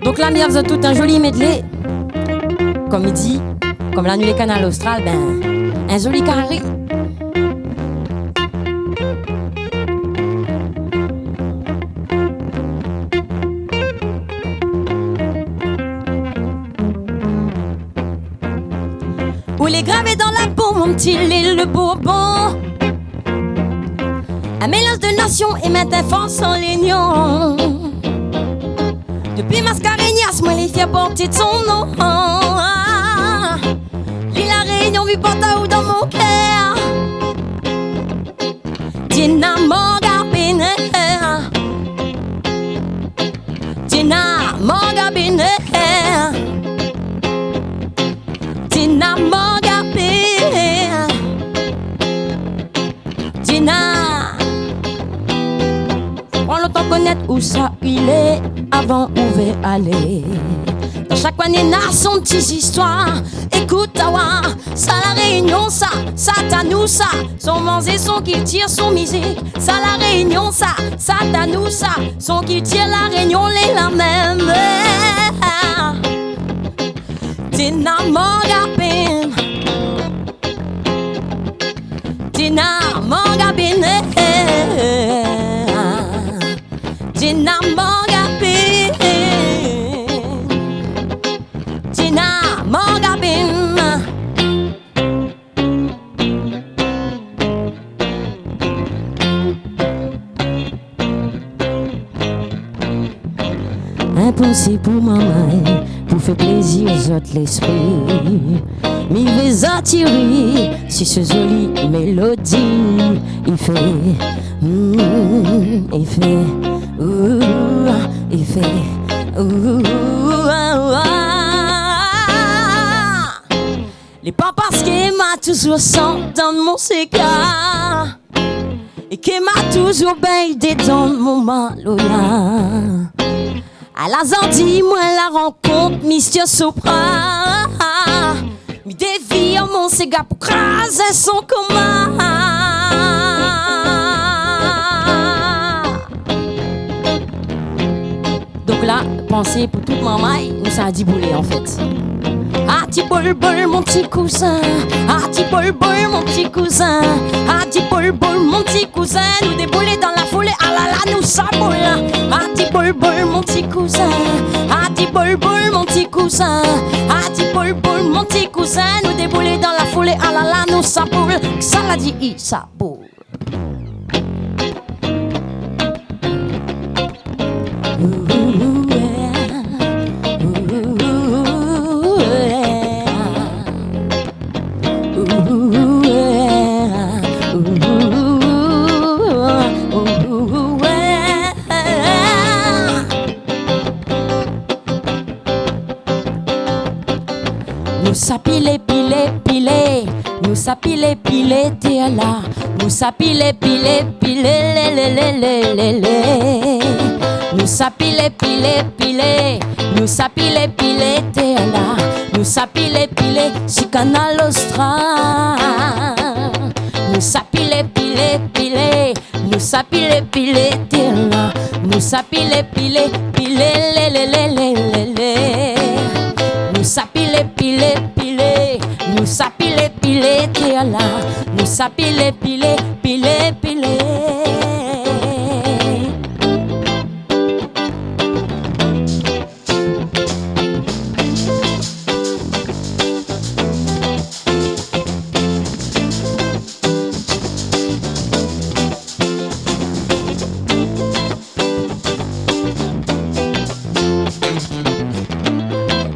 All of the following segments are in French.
Donc là, nous avons tout un joli medley. Comme il dit, comme l'annulé canal austral, ben, un joli carré. Où les gravé dans la peau, mon petit l'île le Bourbon. Un mélange de nations et maintes forces en l'union. Depuis Mascareignas, moi les fiers portés de son nom. L'île la Réunion, vu Portaou dans mon cœur. Tina Morgabine, Tina Morgabine, Tina Morgabine, Tina. Prends le temps de connaître où ça il est avant où veut aller. Dans chaque coin il y a son petite histoire. Écoute tawa, ça la Réunion, ça t'a nous ça. Son manger, son qui tire son musique. Ça la Réunion, ça t'a nous ça. Son qui tire la Réunion, les la même. Tina Morgabine, Tina Morgabine, Tina Morgabine, Tina Morgabine. Impossible pour maman, pour faire plaisir aux autres l'esprit. Mais il veut attirer si ce joli mélodie. Il fait, il fait, il fait, Les papas qui m'a toujours senti dans mon cigare et qui m'a toujours bien aidé dans mon maloya. À la Zandie, moi la rencontre, Monsieur Sopra. Mi dévie mon cigare pour craser son coma. Donc là, pensez pour toute maman, nous ça a dit bouler en fait. Ah, ti bol bol mon petit cousin. Ah, ti bol bol mon petit cousin. Ah, ti bol bol mon petit cousin. Nous débouler dans la foulée, ah là là, nous ça boule. Ah, ti bol bol mon petit cousin. Ah, ti bol bol mon petit cousin. Ah, ti bol bol mon petit cousin. Nous débouler dans la foulée, ah là là, nous ça boule. Ça l'a dit, ça boule. Nous s'appiler, piler, nous s'appiler, t'es là. Nous s'appiler, piler, lé. Nous s'appiler, piler, nous s'appiler, t'es là. Nous s'appiler, si canal austral. Nous s'appiler, nous s'appiler, t'es là. Nous s'appiler, lé. Nous s'appiler, nous s'appiler, t'es là. Nous s'appiler, piler.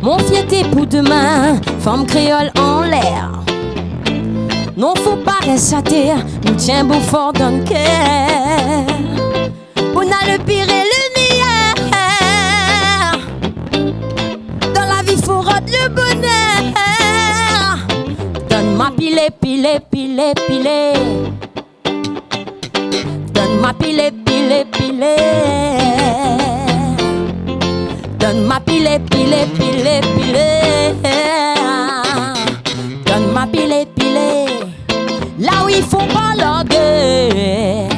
Mon fiété pour demain, femme créole en l'air. Non, faut pas rester à terre, nous tiens beau fort dans le cœur. On a le pire et le meilleur. Dans la vie, faut rendre le bonheur. Donne-moi piler. Donne-moi piler. Donne-moi piler. Donne-moi piler. Là où il faut pas la guerre.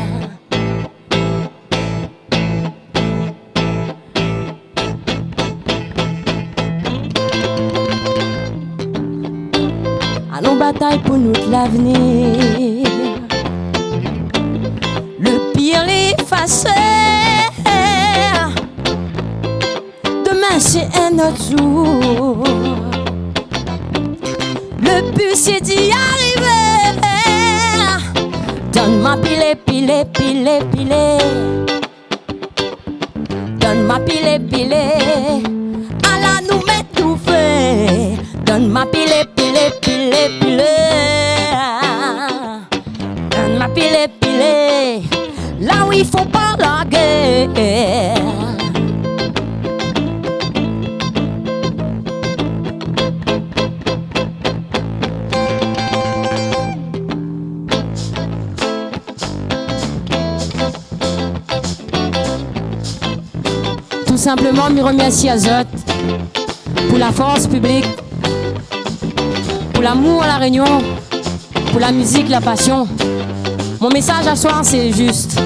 bataille pour notre l'avenir. Le pire l'effacer. Demain c'est un autre jour. Le but c'est d'y arriver. Donne-moi pile, pile, pile, pile. Donne-moi pile, pile. À la nous mettre tout fait. Donne-moi pile, pile, pile, pile. Donne-moi pile, pile. Là où il faut pas la guerre. Tout simplement, me remercier à Zot pour la force publique, pour l'amour à la Réunion, pour la musique, la passion. Mon message à soir, c'est juste.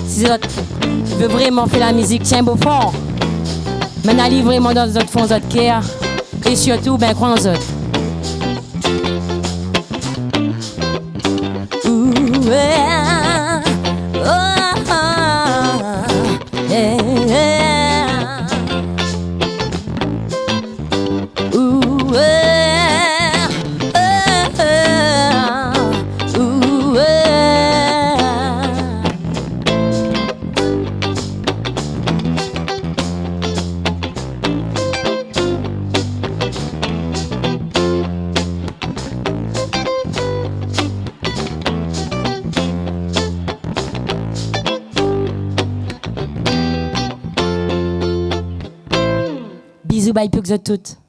Si Zot veut vraiment faire la musique, tiens beau fort. Mais n'allez vraiment dans Zot fond, Zot cœur. Et surtout, ben, crois en Zot. Bisous, bye, pour que toutes.